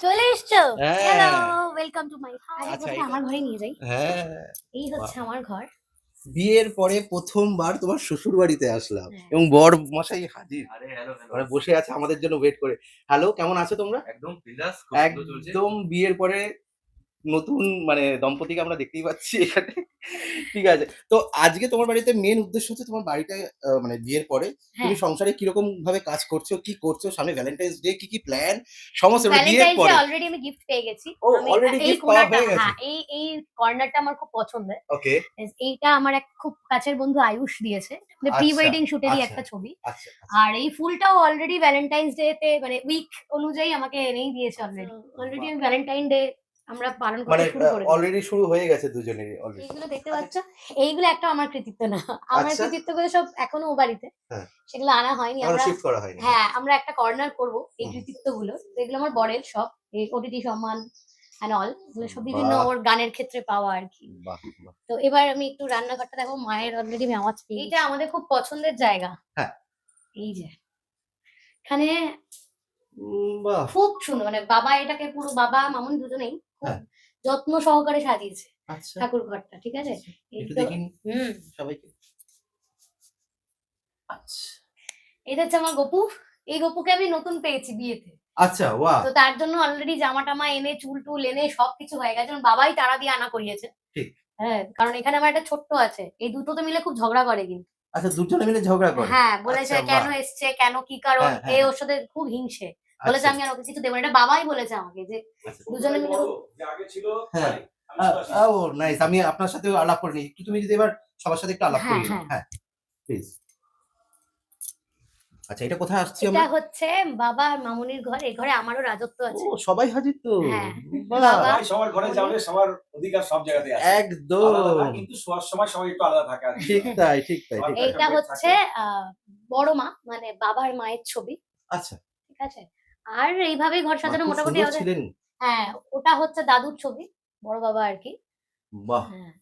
চলে এসছো? হ্যালো, হ্যাঁ। Welcome to my house. আগে আচ্ছা প্রথমে আমার ঘরে নিয়ে যাই। হ্যাঁ। এই বাহ! হচ্ছে আমার ঘর। বিয়ের পরে ১ম বার তোমার শ্বশুরবাড়িতে আসলাম হ্যাঁ। এবং বর মশাই হাজির। আরে হ্যালো, হ্যালো। মানে বসে আছে আমাদের জন্য ওয়েট করে। হ্যালো, কেমন আছো তোমরা? একদম বিন্দাস, খুব সুন্দর চলছে। একদম বিয়ের পরে নতুন মানে দম্পতিকে আমরা দেখতেই পাচ্ছি এখানে। ঠিক আছে। তো আজকে তোমার বাড়িতে মেইন উদ্দেশ্য হচ্ছে তোমার বাড়িতে মানে বিয়ের পরে তুমি হ্যাঁ, সংসারে কিরকম ভাবে কাজ করছো, কি করছো? সামনে ভ্যালেন্টাইনস ডে কি প্ল্যান? সমস্ত মানে বিয়ের ভ্যালেন্টাইনস ডে পরে। অলরেডি আমি গিফট পেয়ে গেছি। ও আমি অলরেডি এই গিফট পাওয়া কোণাটা হয়ে গেছে। হ্যাঁ, এই কর্নারটা আমার খুব পছন্দের। ওকে। এইটা আমার এক খুব কাছের বন্ধু আয়ুষ দিয়েছে। মানে প্রি আচ্ছা, ওয়েডিং শুটেরই আচ্ছা, একটা ছবি। আচ্ছা, আচ্ছা। আর এই ফুলটাও অলরেডি ভ্যালেন্টাইনস ডে তে মানে উইক অনুযায়ী আমাকে এনেই দিয়েছে অলরেডি। অলরেডি বাহ! আমি ভ্যালেন্টাইন ডে আমরা পালন মানে করতে শুরু করে দিয়েছি। অলরেডি শুরু হয়ে গেছে দুজনেরই অলরেডি। এইগুলো দেখতে আচ্ছা, পাচ্ছ? এইগুলো একটা আমার কৃতিত্ব না। আমার আচ্ছা। কৃতিত্বগুলো সব এখনো ও বাড়িতে। হ্যাঁ, সেগুলো আনা হয়নি। এখনো আমরা শিফট করা হয়নি। হ্যাঁ, আমরা একটা কর্নার করব এই হুম, কৃতিত্বগুলো। এগুলো আমার বরের সব। এই ওটিটি সম্মান অ্যান্ড অল এগুলো সব বিভিন্ন বাহ! ওর গানের ক্ষেত্রে পাওয়া আরকি। বাহ! বাহ! তো এবার আমি একটু রান্নাঘরটা দেখো মায়ের অলরেডি আমি আওয়াজ পেয়ে এইটা আমাদের খুব পছন্দের জায়গা। হ্যাঁ। এই যে এখানে বাহ! খুব সুন্দর মানে বাবা এটাকে পুরো বাবা মামুনি দুজনেই খুব হ্যাঁ, যত্ন সহকারে সাজিয়েছে আচ্ছা। ঠাকুর ঘরটা। ঠিক আছে? এই একটু তো দেখি হুম। সবাইকে। আচ্ছা। এটা হচ্ছে আমার গপু। এই গপুকে আমি নতুন পেয়েছি বিয়েতে। আচ্ছা, বাহ! তো তার জন্য অলরেডি জামা-টামা এনে চুল-টুল এনে সবকিছু হয়ে গেছে। কারণ বাবাই তাড়া দিয়ে আনা করিয়েছে। ঠিক। হ্যাঁ, কারণ এখানে আমার একটা ছোট্ট আছে। এই দুটোতে মিলে খুব ঝগড়া করে কিন্তু। আচ্ছা দুজনে মিলে ঝগড়া করে? হ্যাঁ, বলেছে আচ্ছা কেন বাহ! এসছে, কেন কি কারণ? হ্যাঁ, এ হ্যাঁ, ওর সাথে খুব হিংসে। বলেছে আচ্ছা, আমি আর ওকে কিছু দেব না। এটা বাবাই বলেছে আমাকে যে আচ্ছা। দুজনে মিলে যে আগে ছিল হ্যাঁ। তাই। আমি আ শুধু আসি। ও নাইস। আমি আপনার সাথেও আলাপ করে নিই। একটু তুমি যদি এবার সবার সাথে একটু আলাপ হ্যাঁ, করিয়ে নাও। হ্যাঁ। হ্যাঁ, প্লিজ। আচ্ছা এটা কোথায় আসছি এটা আমরা? হচ্ছে বাবা আর মামুনির ঘর। এই ঘরে আমারও রাজত্ব ও আছে। সবাই হাজির তো। হ্যাঁ, বাহ! বাবা সবাই সবার ঘরে উনি যাবে, সবার অধিকার সব জায়গাতেই আছে। আলাদা না, একদম। কিন্তু শোয়ার সময় সবাই একটু আলাদা থাকে আরকি। ঠিক তাই, ঠিক তাই, সবার ঠিক তাই। একটা এইটা বেড হচ্ছে থাকে। আ বড় মা মানে বাবার মায়ের ছবি। আচ্ছা। ঠিক আছে? আর এইভাবেই ঘর মা সাজানো খুব মোটামুটি সুন্দর আমাদের ছিলেন। হ্যাঁ, ওটা হচ্ছে দাদুর ছবি। বড় বাবা আরকি। বাহ! হ্যাঁ,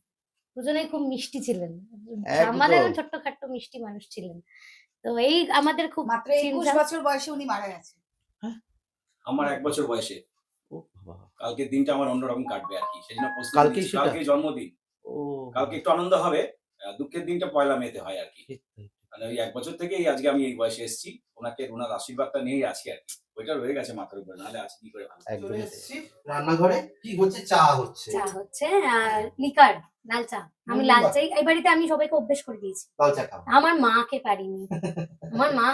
দুজনেই খুব মিষ্টি ছিলেন। আমাদের একদম। ছোট্টখাট্ট মিষ্টি মানুষ ছিলেন। তো এই আমাদের খুব মাত্র ২১ ছিমছাম বছর বয়সে উনি মারা গেছেন। হ্যাঁ? আমার ১ বছর বয়সে। ও বাবা! কালকের দিনটা আমার অন্যরকম কাটবে আরকি। সেজন্য প্রস্তুতি কালকেই নিচ্ছি। সেটা? কালকেই জন্মদিন। ও কালকে একটু আনন্দ হবে। দুঃখের দিনটা পয়লা মেতে হয় আরকি। ঠিক তাই। মানে ওই ১ বছর থেকেই আজকে আমি এই বয়সে এসেছি। উনার আশীর্বাদটা নিয়েই আছি আরকি। ওইটা রয়ে গেছে মাথার উপরে। নাহলে আছি কি করে ভালো। চলে এসেছি রান্নাঘরে। কি হচ্ছে? চা হচ্ছে। চা হচ্ছে আর লিকার, লাল চা। আমি লাল বাহ! চাই এই বাড়িতে আমি সবাইকে অভ্যেস করে দিয়েছি। লাল চা খাও। আমার মাকে পারিনি। আমার মা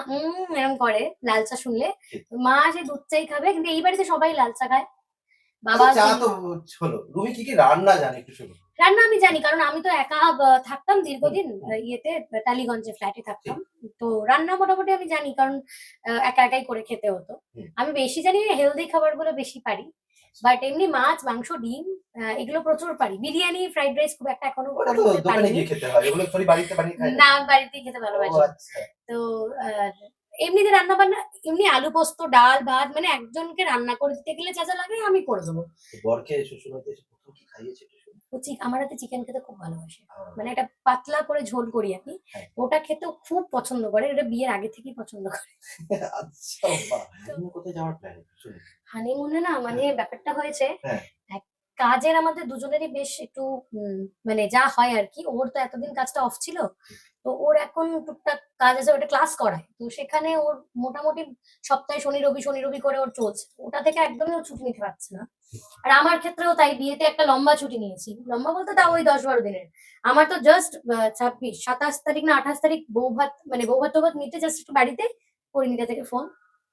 এরম করে লাল চা শুনলে। ঠিক। মা সে দুধ চাই খাবে কিন্তু এই বাড়িতে সবাই লাল চা খায়। বাবা আচ্ছা চা চিনি তো হলো। রুমি কি রান্না জানে একটু শুনি? রান্না আমি জানি কারণ আমি তো একা থাকতাম দীর্ঘদিন ইয়েতে টালিগঞ্জে ফ্ল্যাটে থাকতাম। তো রান্না মোটামুটি আমি জানি কারণ একা একাই করে খেতে হতো। হুম। আমি বেশি জানি না হেলথি খাবারগুলো বেশি পারি। বাট এমনি মাছ, মাংস, ডিম এগুলো প্রচুর পারি। বিরিয়ানি, ফ্রাইড রাইস খুব একটা এখনো ওটা করে তো উঠতে দোকানে পারিনি। গিয়ে খেতে হয়। ওগুলো সরি বাড়িতে বানিয়ে খায় না? না আমি বাড়িতেই খেতে ও ভালোবাসি। আচ্ছা। তো আর এমনিতে রান্না-বান্না এমনি আলু পোস্ত, ডাল, ভাত মানে একজনকে রান্না করে দিতে গেলে যা, যা লাগে আমি করে দেবো। তো বরকে শ্বশুরবাড়িতে এসে ১ম কি খাইয়েছে একটু শুনি? ও আমার হাতে চিকেন খেতে খুব ভালোবাসে। আ মানে একটা পাতলা করে ঝোল করি আমি। হ্যাঁ। ওটা খেতেও খুব পছন্দ করে। এটা বিয়ের আগে থেকেই পছন্দ করে। আচ্ছা বাহ! তো হানিমুনে কোথায় যাওয়ার প্ল্যান একটু শুনি? হানিমুনে না মানে ব্যাপারটা হয়েছে হ্যাঁ। এক কাজের আমাদের দুজনেরই বেশ একটু মানে যা হয় আরকি। ওর তো এতদিন কাজটা অফ ছিল। তো ওর এখন টুকটাক কাজ আছে ওটা ক্লাস করায়। তো সেখানে ওর মোটামুটি সপ্তাহে শনি, রবি করে ওর চলছে। ওটা থেকে একদমই ও ছুটি নিতে পারছে না। আর আমার ক্ষেত্রেও তাই বিয়েতে একটা লম্বা ছুটি নিয়েছি। লম্বা বলতে তাও ওই ১০-১২ দিনের। আমার তো জাস্ট ২৬, ২৭ তারিখ না ২৮ তারিখ বউ ভাত নিতে জাস্ট একটু বাড়িতে পরিণীতা থেকে ফোন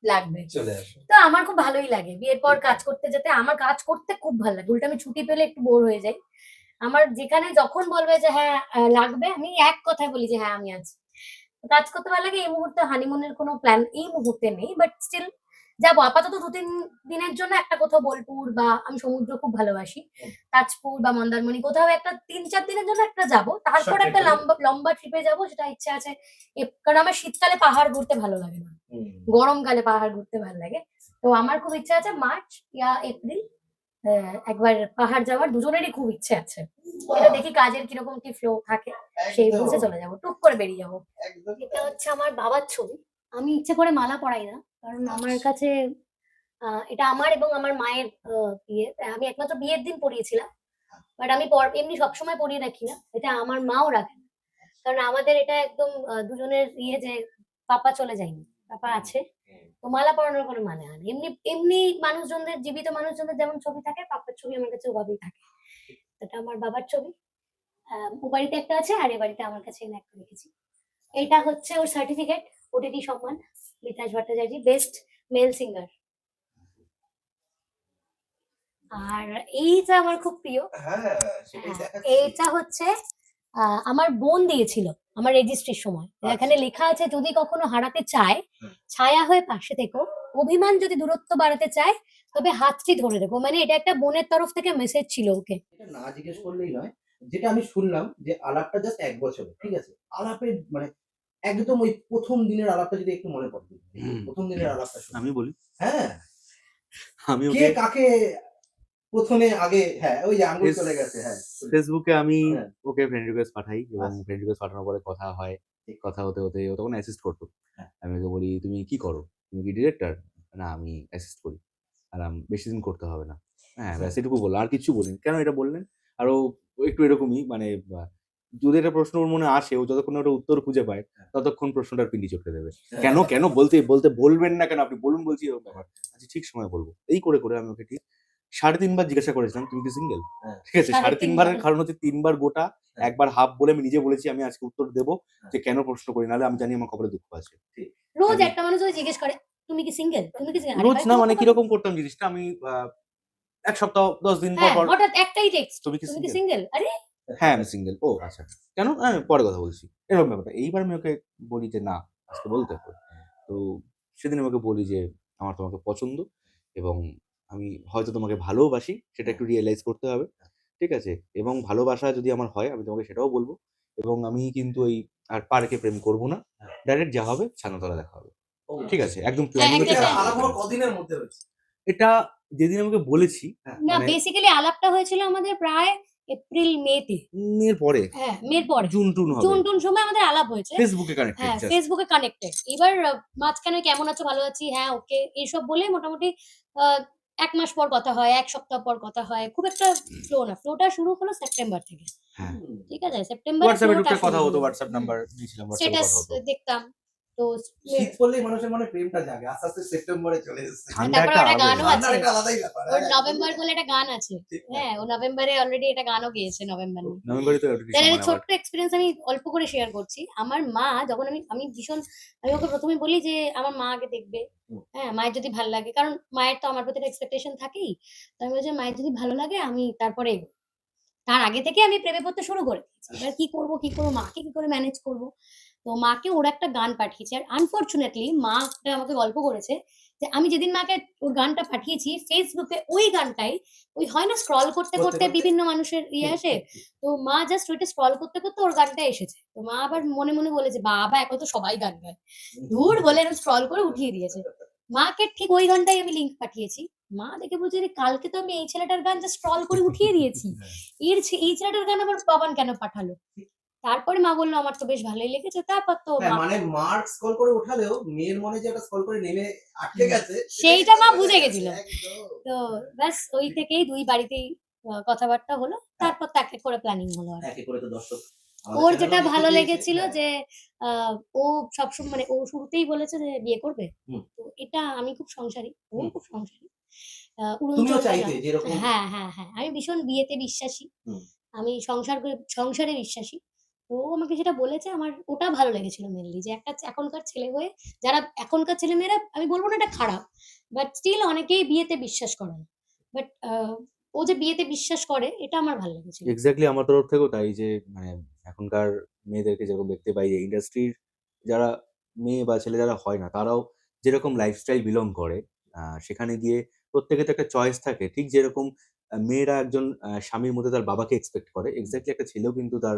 লাগবে। চলে আসো। তো আমার খুব ভালোই লাগে। বিয়ের পর কাজ করতে যেতে আমার কাজ করতে খুব ভাল লাগে। উল্টে আমি ছুটি পেলে একটু বোর হয়ে যাই। আমার যেখানে যখন বলবে যে হ্যাঁ, লাগবে আমি এক কথায় বলি যে হ্যাঁ, আমি আছি। কাজ করতে ভালো লাগে। এই মুহূর্তে হানিমুনের কোনো প্ল্যান এই মুহূর্তে নেই। বাট স্টিল যাবো। আপাতত ২-৩ দিনের জন্য একটা কোথাও বোলপুর বা আমি সমুদ্র খুব ভালোবাসি। হুম। তাজপুর বা মন্দারমণি কোথাও একটা ৩-৪ দিনের জন্য একটা যাবো। তারপর শর্ট একটা ট্রিপ এ। লম্বা ট্রিপে যাবো সেটা ইচ্ছা আছে। কারণ আমার শীতকালে পাহাড় ঘুরতে ভালো লাগে না। হুম। গরমকালে পাহাড় ঘুরতে ভাল লাগে। তো আমার খুব ইচ্ছা আছে মার্চ ইয়া এপ্রিল একবার পাহাড় যাওয়ার দুজনেরই খুব ইচ্ছে আছে। এটা বাহ! দেখি কাজের কিরকম কি ফ্লো থাকে। সেই একদম, বুঝে চলে যাবো। টুক করে বেরিয়ে যাবো। একদম এটা তাই। হচ্ছে আমার বাবার ছবি। আমি ইচ্ছে করে মালা পরাই না। কারণ আমার কাছে এটা আমার এবং আমার মায়ের বিয়ে। আমি একমাত্র বিয়ের দিন পরিয়েছিলাম। বাট আমি এমনি সবসময় পরিয়ে রাখি না। এটা আমার মাও রাখে না। কারণ আমাদের এটা একদম দুজনের যে পাপা চলে যায়নি। পাপা আছে। তো মালা পরানোর কোনো মানে হয় না। এমনি এমনি মানুষজনদের, জীবিত মানুষজনদের যেমন ছবি থাকে, পাপার ছবি আমার কাছে ওভাবেই থাকে। এটা আমার বাবার ছবি। ও বাড়িতে একটা আছে আর এ বাড়িতে আমার কাছে এনে একটা রেখেছি। এটা হচ্ছে ওর সার্টিফিকেট, ওটিটি সম্মান, মিতাজ ভট্টাচার্য বেস্ট মেল সিঙ্গার। আর এইটা আমার খুব প্রিয়। হ্যাঁ, সেটাই হ্যাঁ, দেখাচ্ছি। এইটা হচ্ছে আমার বোন দিয়েছিল আমার রেজিস্ট্রির সময়। এখানে লেখা আছে, যদি কখনো হারাতে চায়, হুম। ছায়া হয়ে পাশে থেকো, অভিমান যদি দূরত্ব বাড়াতে চায়, তবে হাতটি ধরে রেখো। মানে এটা একটা বোনের তরফ থেকে মেসেজ ছিল ওকে। এটা না জিজ্ঞেস করলেই নয়। যেটা আমি শুনলাম যে আলাপটা জাস্ট ১ বছরের। ঠিক আছে? আলাপের মানে একদম ওই ১ম দিনের আলাপটা যদি একটু মনে পড়ে। হুম। ১ম দিনের আলাপটা শুনি। আমি বলি হ্যাঁ, আমি কে ওকে কাকে ১ম এ আগে, হ্যাঁ, ওই যে আঙ্গুল চলে গেছে। হ্যাঁ। ফেসবুকে আমি হ্যাঁ। ওকে ফ্রেন্ড রিকোয়েস্ট পাঠাই এবং আচ্ছা। ফ্রেন্ড রিকোয়েস্ট পাঠানোর পরে কথা হয়। ঠিক। কথা হতে, হতে ও তখন অ্যাসিস্ট করতো। হ্যাঁ। আমি ওকে বলি, "তুমি কি করো? তুমি কি ডিরেক্টর?" "না, আমি অ্যাসিস্ট করি।" বেশি দিন করতে হবে না।" হ্যাঁ, ব্যাস এটুকু বলল। আর কিচ্ছু বলিনি। কেন এটা বললেন? আর ও একটু এরকমই মানে যদি একটা প্রশ্ন ওর মনে আসে, ও যতক্ষণ না ওটার উত্তর খুঁজে পায়, ততক্ষণ প্রশ্নটার পিন্ডি চটকে দেবে। "কেন, কেন বলতে বলবেন না কেন? আপনি বলুন বলছি এরকম ব্যাপার।" আচ্ছা ঠিক সময় বলব। এই করে, করে আমি ওকে ঠিক ৩.৫ বার জিজ্ঞাসা করেছিলাম, "তুমি কি সিঙ্গেল?" হ্যাঁ। ঠিক আছে? ৩.৫ ৩.৫ বার। বারের কারণ হচ্ছে ৩ বার গোটা, হ্যাঁ। ১ বার হাফ বলে আমি নিজে বলেছি আমি আজকে উত্তর দেব হ্যাঁ। যে কেন প্রশ্ন করি, নাহলে আমি জানি আমার কপালে দুঃখ আছে। ঠিক। রোজ আমি একটা মানুষ যদি জিজ্ঞেস করে, তুমি কি সিঙ্গেল, তুমি কি সিঙ্গেল, আরে রোজ ভাই না তোমার মানে তো কিরকম করতাম জিনিসটা আমি ১ সপ্তাহ ১০ দিন পর, হ্যাঁ, পর হঠাৎ একটাই টেক্সট, "তুমি কি তুমি কি সিঙ্গেল?" সিঙ্গেল, আরে "হ্যাঁ, আমি সিঙ্গেল।" "ও আচ্ছা। কেন?" "হ্যাঁ, পরে কথা বলছি।" এরকম ব্যাপারটা। এইবার আমি ওকে বলি যে, "না, আজকে বলতে হবে।" তো সেদিন আমি ওকে বলি যে, "আমার তোমাকে পছন্দ এবং আমি হয়তো তোমাকে ভালোওবাসি, সেটা একটু রিয়ালাইজ করতে হবে। ঠিক আছে? এবং ভালোবাসা যদি আমার হয় আমি তোমাকে সেটাও বলব। এবং আমি কিন্তু ওই আর পার্কে প্রেম করব না। ডাইরেক্ট যা হবে ছানাতলা দেখা হবে।" ও, ঠিক আছে? একদম হ্যাঁ, প্ল্যানিং এটা হচ্ছে একটা আলাপ হওয়ার কদিনের মধ্যে হয়েছে? এটা যেদিন আমাকে বলেছি হ্যাঁ। না, মানে বেসিক্যালি আলাপটা হয়েছিল আমাদের প্রায় এপ্রিল মে তে। এর পরে হ্যাঁ, মের পরে। জুন-টুন হবে। জুন-টুন সময় আমাদের আলাপ হয়েছে। ফেসবুকে কানেক্টেড হ্যাঁ, জাস্ট। ফেসবুকে কানেক্টেড। এবার মাঝখানে কেমন আছো, ভালো আছি, হ্যাঁ, ওকে, এইসব বলে মোটামুটি আ ১ মাস পর কথা হয়, ১ সপ্তাহ পর কথা হয়। খুব একটা ফ্লো না। ফ্লোটা শুরু হলো সেপ্টেম্বর থেকে। হ্যাঁ। হুম। ঠিক আছে? সেপ্টেম্বরে WhatsApp এ ফ্লোটা টুকটাক শুরু কথা হতো। হলো। WhatsApp নাম্বার দিয়েছিলাম। WhatsApp এ স্ট্যাটাস কথা হতো। দেখতাম। তো শীত পড়লেই মানুষের মনে প্রেমটা জাগে। আস্তে, আস্তে সেপ্টেম্বরে চলে এসেছে। ঠান্ডা তারপরে একটা একটা আলাদাই গানও ব্যাপার। ঠান্ডার আছে। একটা আলাদাই ব্যাপার। ওর হ্যাঁ, নভেম্বর বলে একটা গান আছে। ঠিক। হ্যাঁ, ও নভেম্বরে অলরেডি একটা গানও গেয়েছে নভেম্বর নিয়ে। নভেম্বরে তো ওটা তাহলে সমান একটা আবার। ছোট্ট এক্সপেরিয়েন্স আমি অল্প করে শেয়ার করছি। আমার মা যখন আমি ভীষণ, আমি ওকে ১ম এ বলি যে আমার মা আগে দেখবে। হুম। হ্যাঁ, মায়ের যদি ভাল লাগে। কারণ মায়ের তো আমার প্রতি একটা এক্সপেকটেশন থাকেই। তো আমি বলছি, মায়ের যদি ভালো লাগে আমি তারপরে এগোবো। তার আগে থেকে আমি প্রেমে পড়তে শুরু করে দিয়েছি। এবার কি করব, কি করব, মাকে কি করে ম্যানেজ করব? তো মাকে ওর একটা গান পাঠিয়েছি। আর আনফরচুনেটলি মা একটা আমাকে গল্প করেছে যে আমি যেদিন মাকে ওর গানটা পাঠিয়েছি, Facebook এ ওই গানটাই, ওই হয় না স্ক্রল করতে, করতে, করতে করতে বিভিন্ন মানুষের ইয়ে ঠিক, আসে। ঠিক, ঠিক। তো মা জাস্ট ওইটা স্ক্রল করতে, করতে ওর গানটা এসেছে। তো মা আবার মনে, মনে বলেছে, "বাবা! এখন তো সবাই গান গায়।" ধুর বলে এরকম স্ক্রল করে উঠিয়ে দিয়েছে। মাকে ঠিক ওই গানটাই আমি লিংক পাঠিয়েছি। মা দেখে বলছে, "রে কালকে তো আমি এই ছেলেটার গান জাস্ট স্ক্রল করে উঠিয়ে দিয়েছি। এই ছেলেটার গান আবার বাবান কেন পাঠালো?" তারপরে মা বলল, "আমার তো বেশ ভালোই লেগেছে।" তারপর তো হ্যাঁ, মা মানে মার্ক স্ক্রল করে ওঠালেও মেয়ের মনে যে একটা স্ক্রল করে নেমে আটকে গেছে সেইটা মা কিন্তু বুঝে বোঝা গেছিল। গেছে। একদম। তো ব্যাস ওই থেকেই ২ বাড়িতেই কথাবার্তা হলো। হ্যাঁ, তারপর তো এক, এক করে প্ল্যানিং হলো আর। একে করে তো দর্শক আমাদের ওর চ্যানেলও যেটা দেখতে ভালো পেয়েছে। লেগেছিল হ্যাঁ। যে আ ও মানে ও শুরুতেই বলেছে যে বিয়ে করবে। হুম, তো এটা আমি খুব সংসারী, ও হুম। খুব সংসারী। তুমিও উড়োচণ্ডা চাইতে জান। যে এরকম। হ্যাঁ, হ্যাঁ, হ্যাঁ। আমি ভীষণ বিয়েতে বিশ্বাসী। হুম। আমি সংসারে বিশ্বাসী। তো ও আমাকে যেটা বলেছে আমার ওটা ভালো লেগেছিল মেইনলি, যে একটা এখনকার ছেলে হয়ে, যারা এখনকার ছেলেমেয়েরা, আমি বলব না এটা খারাপ। বাট স্টিল অনেকেই বিয়েতে বিশ্বাস করে না। বাট ও যে বিয়েতে বিশ্বাস করে এটা আমার ভালো লেগেছিল। এক্সাক্টলি আমার তরফ থেকেও তাই যে মানে এখনকার মেয়েদেরকে যেরকম দেখতে পাই যে ইন্ডাস্ট্রির যারা মেয়ে বা ছেলে যারা হয় না তারাও যেরকম লাইফস্টাইল বিলং করে সেখানে গিয়ে প্রত্যেকের তো একটা চয়েস থাকে। ঠিক যেরকম মেয়েরা একজন স্বামীর মধ্যে তার বাবাকে এক্সপেক্ট করে, এক্সাক্টলি একটা ছেলেও কিন্তু তার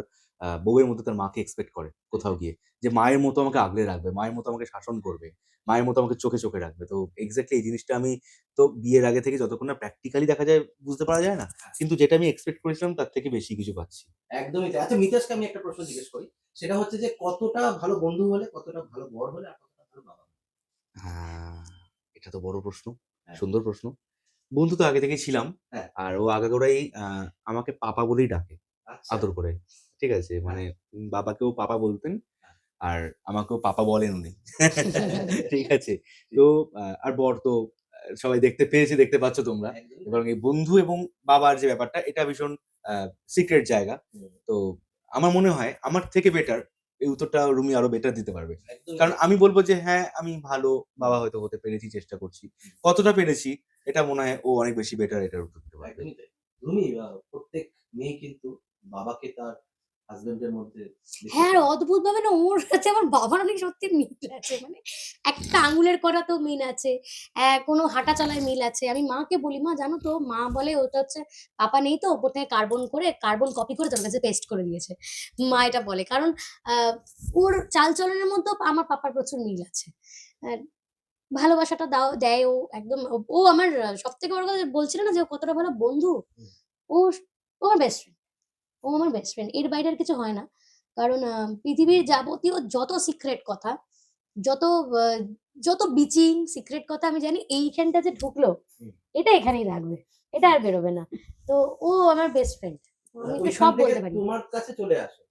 বউয়ের মধ্যে তার মাকে এক্সপেক্ট করে কোথাও গিয়ে। যে মায়ের মতো আমাকে আগলে রাখবে, মায়ের মতো আমাকে শাসন করবে, মায়ের মতো আমাকে চোখে, চোখে রাখবে। তো এক্সাক্টলি এই জিনিসটা আমি তো বিয়ের আগে থেকে যতক্ষণ না প্র্যাকটিক্যালি দেখা যায় বুঝতে পারা যায় না। কিন্তু যেটা আমি এক্সপেক্ট করেছিলাম তার থেকে বেশি কিছু পাচ্ছি। একদমই তাই। আচ্ছা, মিতেশকে আমি একটা প্রশ্ন জিজ্ঞেস করি। সেটা হচ্ছে যে কতটা ভালো বন্ধু হলে, কতটা ভালো বর হলে আর কতটা ভালো বাবা হলে? আ এটা তো বড় প্রশ্ন। হ্যাঁ। সুন্দর প্রশ্ন। বন্ধু তো আগে থেকেই ছিলাম। হ্যাঁ। আর ও আগাগোড়াই আমাকে পাপা বলেই ডাকে আচ্ছা। আদর করে। ঠিক আছে? মানে বাবাকেও পাপা বলতেন। আর আমাকেও পাপা বলেন উনি। ঠিক আছে? তো আর বর তো সবাই দেখতে পাচ্ছ তোমরা। একদমই এবং এই বন্ধু এবং বাবার যে ব্যাপারটা এটা ভীষণ আ সিক্রেট জায়গা। হুম। তো আমার মনে হয় আমার থেকে বেটার এই উত্তরটা রুমি আরো বেটার দিতে পারবে। একদমই কারণ তাই। আমি বলব যে হ্যাঁ, আমি ভালো বাবা হয়তো হতে পেরেছি, চেষ্টা করছি। কতটা পেরেছি এটা মনে হয় ও অনেক বেশি বেটার এটার উত্তর দিতে পারবে। একদমই তাই। রুমি প্রত্যেক মেয়ে কিন্তু বাবাকে তার হাসব্যান্ডের মধ্যে দেখতে হ্যাঁ, আর চায়। অদ্ভুতভাবে না ওর কাছে আমার বাবার অনেক সত্যি মিল আছে। মানে একটা আঙুলের কড়াতেও মিল আছে। কোনো হাঁটা চলায় মিল আছে। আমি মাকে বলি, "মা জানো তো?" মা বলে, "ওটা হচ্ছে পাপা নেই তো ওপর থেকে কার্বন কপি করে তোর কাছে পেস্ট করে দিয়েছে।" মা এটা বলে। কারণ আ ওর চালচলনের মধ্যেও আমার পাপার প্রচুর মিল আছে। অ্যা ভালোবাসাটা দেয় ও একদম। ও আমার সবথেকে বড় কথা বলছিল না যে ও কতটা ভালো বন্ধু। হুম। ও ও আমার বেস্ট ফ্রেন্ড। ও আমার বেস্ট ফ্রেন্ড। এর বাইরে আর কিছু হয় না। কারণ পৃথিবীর যাবতীয় যত সিক্রেট কথা, যত আ যত বিচিং সিক্রেট কথা আমি জানি এইখানটা যে ঢুকলো, হুম। এটা এখানেই থাকবে। এটা আর বেরোবে না। তো ও আমার বেস্ট ফ্রেন্ড। আমি ওকে ওইখান সব থেকে বলতে পারি। তোমার কাছে চলে আসে।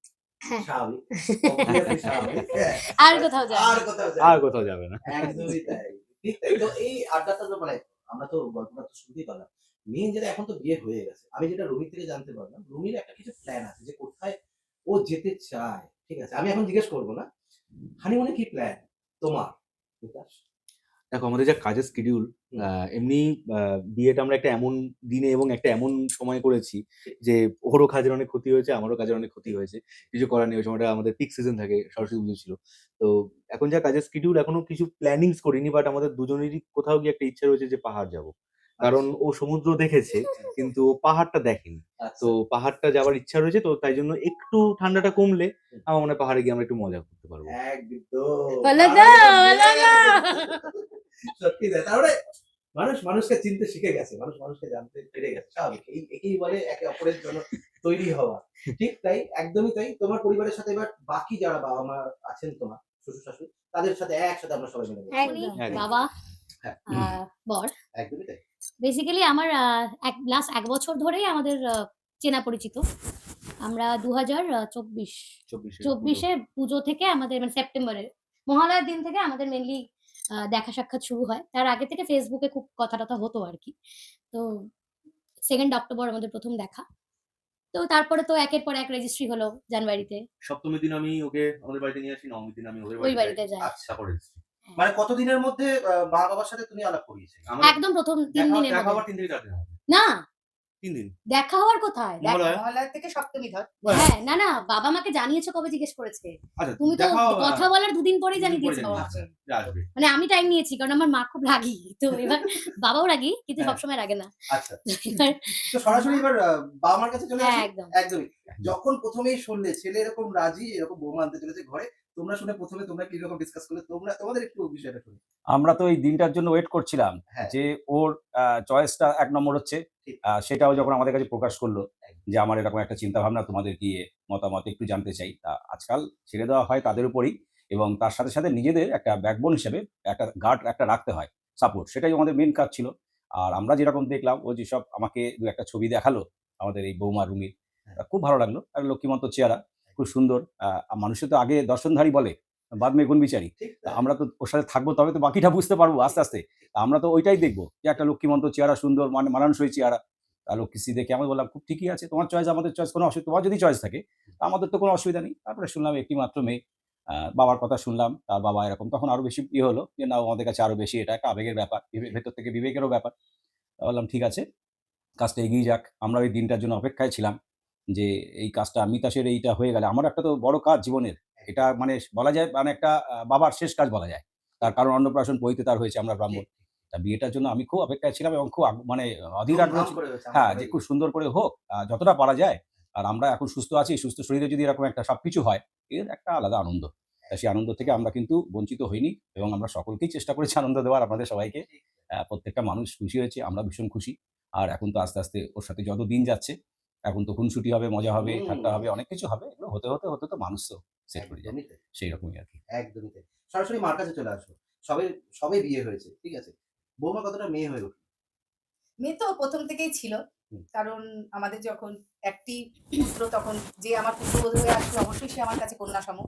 হ্যাঁ। স্বাভাবিক। obviously স্বাভাবিক। হ্যাঁ। আর কোথাও যায় আর না। কোথাও যায় আর না। কোথাও যাবে না। একদমই তাই। ঠিক তাই। তো এই আড্ডাটা তো মানে আমরা তো গল্পটা তো শুনতেই পারলাম। মেইন যেটা এখন তো বিয়ে হয়ে গেছে। আমি যেটা রুমির থেকে জানতে পারলাম, রুমির একটা কিছু প্ল্যান আছে যে কোথায় ও যেতে চায়। ঠিক আছে? আমি এখন জিজ্ঞেস করব না। হানিমুনে কি প্ল্যান তোমার? বিকাশ? দেখো আমাদের যা কাজের শিডিউল হুম। এমনি আ বিয়েটা আমরা একটা এমন দিনে এবং একটা এমন সময় করেছি যে ওরও কাজের অনেক ক্ষতি হয়েছে, আমারও কাজের অনেক ক্ষতি হয়েছে। কিছু করার নেই। ওই সময়টা আমাদের পিক সিজন থাকে, সরস্বতী পুজো ছিল। তো এখন যা কাজের শিডিউল এখনো কিছু প্ল্যানিংস করিনি। বাট আমাদের দুজনেরই কোথাও গিয়ে একটা ইচ্ছা রয়েছে যে পাহাড় যাবো। কারণ আচ্ছা। ও সমুদ্র দেখেছে কিন্তু ও পাহাড়টা দেখেনি। তো আচ্ছা। পাহাড়টা যাবার ইচ্ছা রয়েছে। তো তাই জন্য একটু ঠান্ডাটা কমলে আমার মনে হয় পাহাড়ে গিয়ে আমরা একটু মজা করতে পারবো। একদম। হলো তার তো, মানে তো হলো মেন তো। সত্যি তাই। তার মানে মানুষ মানুষকে চিনতে শিখে গেছে। মানুষ মানুষকে জানতে পেরে গেছে। স্বাভাবিক। একেই বলে একে অপরের জন্য তৈরি হওয়া। ঠিক তাই, একদমই তাই। তোমার পরিবারের সাথে এবার বাকি যারা বাবা-মা আছেন তোমার, শ্বশুর-শাশুড়ি, তাদের সাথে একসাথে আমরা সবাই মিলে বসবো। একদম। একদম। বাবা, হ্যাঁ, আ বর। একদমই তাই। বেসিক্যালি আমার লাস্ট ১ বছর ধরেই আমাদের চেনা পরিচিত। আমরা ২০২৪ 24 ২৪ এ পুজো থেকে আমাদের মানে সেপ্টেম্বরের মহালয়ার দিন থেকে আমাদের মেইনলি দেখা সাক্ষাৎ শুরু হয়। তার আগে থেকে Facebook এ খুব কথা-টথা হতো আরকি। তো 2nd অক্টোবর আমাদের ১ম দেখা। তো তারপরে তো একের পর এক রেজিস্ট্রি হলো জানুয়ারিতে। সপ্তমীর দিন আমি ওকে আমাদের বাড়িতে নিয়ে আসি, নবমীর দিন আমি ওদের ওই বাড়িতে যাই। বাড়িতে যাই। আচ্ছা। তারপর রেজিস্ট্রি। মানে কতদিনের মধ্যে মা-বাবার সাথে তুমি আলাপ করিয়েছিলে? আমাদের একদম ১ম ৩ দিনের দেখা মধ্যে। হওয়ার ৩ থেকে ৪ দিনের মধ্যে। না, ৩ দিন। দেখা হওয়ার কোথায়? মহালয়া। মহালয়া থেকে সপ্তমী ধর। হ্যাঁ, না, না, বাবা মাকে জানিয়েছো কবে জিজ্ঞেস করেছে। আচ্ছা তুমি তো দেখা কথা বলার ২ দিন পরেই ২ দিন জানিয়ে পরে দিয়েছো জানিয়ে বাবা দিয়েছে মাকে। যে আসবে। মানে আমি টাইম নিয়েছি কারণ আমার মা খুব রাগী। তো এবার বাবাও রাগী কিন্তু হ্যাঁ। সবসময় রাগে না। আচ্ছা। এবার তো সরাসরি এবার বাবা-মার কাছে চলে হ্যাঁ, আসি? একদম। একদমই। যখন ১ম এই শুনলে ছেলে এরকম রাজি, এরকম বৌমা আনতে চলেছে ঘরে, তোমরা শুনে ১ম এ তোমরা কিরকম ডিসকাস করলে? তোমাদের একটু বিষয়টা শুনি। আমরা তো এই দিনটার জন্য ওয়েট করছিলাম হ্যাঁ। যে ওর চয়েসটা ১ নম্বর হচ্ছে। ঠিক। সেটাও যখন আমাদের কাছে প্রকাশ করলো যে আমার এরকম একটা চিন্তাভাবনা তোমাদের কি মতামত একটু জানতে চাই। আজকাল ছেড়ে দেওয়া হয় তাদের উপরই এবং তার সাথে, সাথে নিজেদের একটা ব্যাকবোন হিসেবে একটা গার্ড একটা রাখতে হয়, সাপোর্ট। সেটাই আমাদের মেইন কাজ ছিল। আর আমরা যেরকম দেখলাম ও যেসব আমাকে ২-১ টা ছবি দেখালো আমাদের এই বৌমা রুমির, খুব ভালো লাগলো। আর লক্ষ্মীমন্ত চেহারা, খুব সুন্দর। মানুষে তো আগে দর্শনধারী বলে, বাদ মে গুণ বিচারী। ঠিক তা তাই। আমরা তো ওর সাথে থাকবো তবে তো বাকিটা বুঝতে পারবো আস্তে, আস্তে। তা আমরা তো ওইটাই দেখবো যে একটা লক্ষ্মীমন্ত চেহারা, সুন্দর মানানসই চেহারা। লক্ষ্মীশ্রী দেখে আমি বললাম, "খুব ঠিকই আছে। তোমার চয়েস আমাদের চয়েস কোনো তোমার যদি চয়েস থাকে, আমাদের তো কোনো অসুবিধা নেই।" তারপরে শুনলাম একটি মাত্র মেয়ে। বাবার কথা শুনলাম। তার বাবা এরকম তখন আরো বেশি হলো যে না ও আমাদের কাছে আরো বেশি এটা একটা আবেগের ব্যাপার। ভেতর থেকে বিবেকেরও ব্যাপার। তা বললাম ঠিক আছে, কাজটা এগিয়ে যাক। আমরা ওই দিনটার জন্য অপেক্ষায় ছিলাম যে এই কাজটা মিতাশের এইটা হয়ে গেলে আমার একটা তো বড় কাজ জীবনের। এটা মানে বলা যায় মানে একটা বাবার শেষ কাজ বলা যায়। তার কারণ অন্নপ্রাশন পৈতে তার হয়েছে, আমরা ব্রাহ্মণ। তা বিয়েটার জন্য আমি খুব অপেক্ষায় ছিলাম এবং খুব মানে অধীর আগ্রহ ধুমধাম ছিল। করে হয়েছে আমরা হ্যাঁ, সবাই যে খুব সুন্দর করে হোক, যতটা পারা যায়। আর আমরা এখন সুস্থ আছি, সুস্থ শরীরে যদি এরকম একটা সবকিছু হয়, এর একটা আলাদা আনন্দ। তা সেই আনন্দ থেকে আমরা কিন্তু বঞ্চিত হইনি এবং আমরা সকলকেই চেষ্টা করেছি আনন্দ দেওয়ার আপনাদের সবাইকে। প্রত্যেকটা মানুষ খুশি হয়েছে, আমরা ভীষণ খুশি। আর এখন তো আস্তে, আস্তে ওর সাথে যত দিন যাচ্ছে, এখন তো খুনসুটি হবে, মজা হবে, হুম। ঠাট্টা হবে, অনেক কিছু হবে। এগুলো হতে তো মানুষ তো সেট করে যায়। একদমই তাই। সেইরকমই আরকি। একদমই তাই। সরাসরি মার কাছে চলে আসো। সবে সবে বিয়ে হয়েছে। ঠিক আছে? বৌমা কতটা মেয়ে হয়ে উঠলো? মেয়ে তো প্রথম থেকেই ছিল। হুম। কারণ আমাদের যখন একটি পুত্র, তখন যে আমার পুত্রবধূ হয়ে আসবে অবশ্যই সে আমার কাছে কন্যা সম।